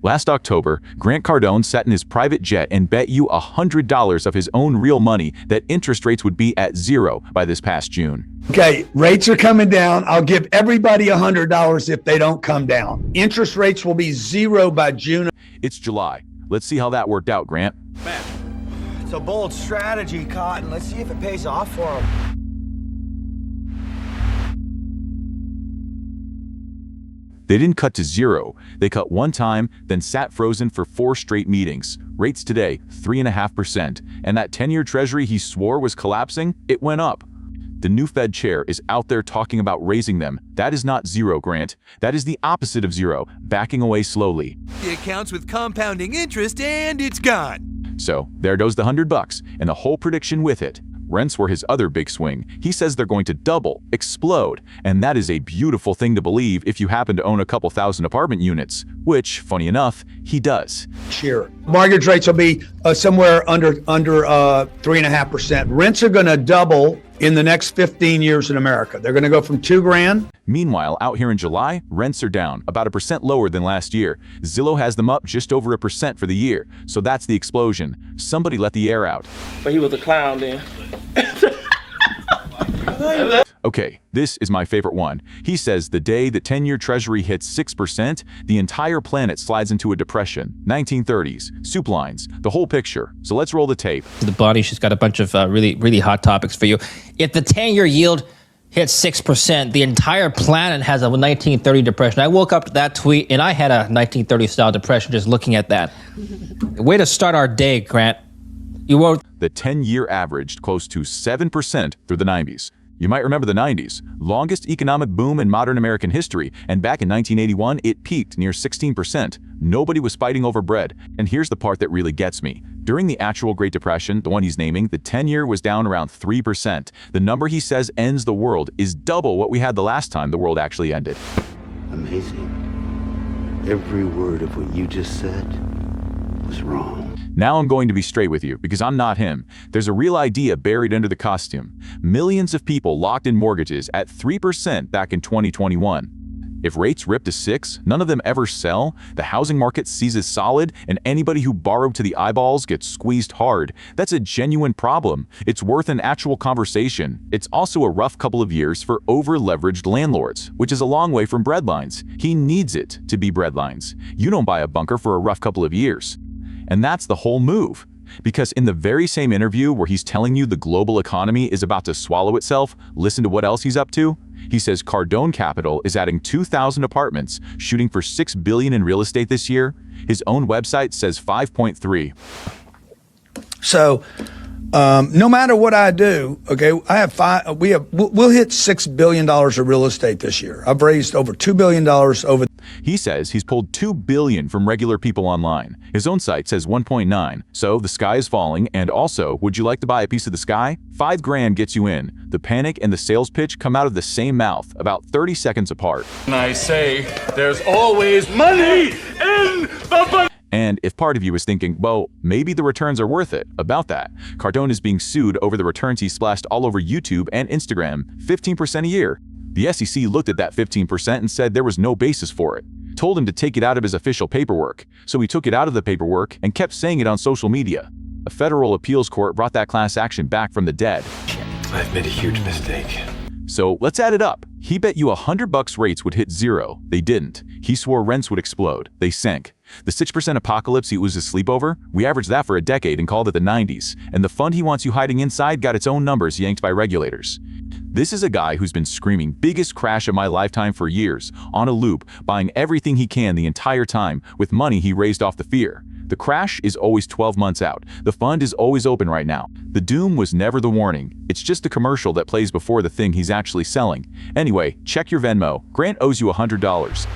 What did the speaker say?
Last October, Grant Cardone sat in his private jet and bet you $100 of his own real money that interest rates would be at 0 by this past June. Okay, rates are coming down. I'll give everybody $100 if they don't come down. Interest rates will be 0 by June. It's July. Let's see how that worked out, Grant. It's a bold strategy, Cotton. Let's see if it pays off for him. They didn't cut to 0. They cut one time, then sat frozen for 4 straight meetings. Rates today, 3.5%. And that 10-year Treasury he swore was collapsing, it went up. The new Fed chair is out there talking about raising them. That is not 0, Grant. That is the opposite of 0, backing away slowly. The account's with compounding interest and it's gone. So there goes the $100 and the whole prediction with it. Rents were his other big swing. He says they're going to double, explode, and that is a beautiful thing to believe if you happen to own a couple thousand apartment units, which, funny enough, he does. Sure. Mortgage rates will be somewhere under 3.5%. Rents are going to double in the next 15 years in America. They're going to go from $2,000. Meanwhile, out here in July, rents are down, about 1% lower than last year. Zillow has them up just over 1% for the year, so that's the explosion. Somebody let the air out. But he was a clown then. Okay, this is my favorite one. He says the day the 10-year Treasury hits 6%, the entire planet slides into a depression. 1930s, soup lines, the whole picture. So let's roll the tape. The Bonnie, she's got a bunch of really hot topics for you. If the 10-year yield hits 6%, the entire planet has a 1930 depression. I woke up to that tweet and I had a 1930 style depression just looking at that. Way to start our day, Grant. You wrote the 10-year averaged close to 7% through the 90s. You might remember the 90s, longest economic boom in modern American history, and back in 1981, it peaked near 16%. Nobody was fighting over bread. And here's the part that really gets me. During the actual Great Depression, the one he's naming, the 10-year was down around 3%. The number he says ends the world is double what we had the last time the world actually ended. Amazing. Every word of what you just said was wrong. Now I'm going to be straight with you, because I'm not him. There's a real idea buried under the costume. Millions of people locked in mortgages at 3% back in 2021. If rates rip to 6, none of them ever sell, the housing market seizes solid, and anybody who borrowed to the eyeballs gets squeezed hard. That's a genuine problem. It's worth an actual conversation. It's also a rough couple of years for over-leveraged landlords, which is a long way from breadlines. He needs it to be breadlines. You don't buy a bunker for a rough couple of years. And that's the whole move. Because in the very same interview where he's telling you the global economy is about to swallow itself, listen to what else he's up to. He says Cardone Capital is adding 2,000 apartments, shooting for $6 billion in real estate this year. His own website says 5.3. So no matter what I do, okay, we'll hit $6 billion of real estate this year. I've raised over $2 billion over. He says he's pulled $2 billion from regular people online. His own site says 1.9, so the sky is falling. And also, would you like to buy a piece of the sky? $5,000 gets you in. The panic and the sales pitch come out of the same mouth, about 30 seconds apart. And I say, there's always money in the bank. And if part of you is thinking, well, maybe the returns are worth it, about that, Cardone is being sued over the returns he splashed all over YouTube and Instagram, 15% a year. The SEC looked at that 15% and said there was no basis for it. Told him to take it out of his official paperwork. So he took it out of the paperwork and kept saying it on social media. A federal appeals court brought that class action back from the dead. I've made a huge mistake. So let's add it up. He bet you $100 rates would hit 0. They didn't. He swore rents would explode. They sank. The 6% apocalypse he was asleep over, we averaged that for a decade and called it the 90s. And the fund he wants you hiding inside got its own numbers yanked by regulators. This is a guy who's been screaming biggest crash of my lifetime for years, on a loop, buying everything he can the entire time with money he raised off the fear. The crash is always 12 months out. The fund is always open right now. The doom was never the warning. It's just the commercial that plays before the thing he's actually selling. Anyway, check your Venmo. Grant owes you $100.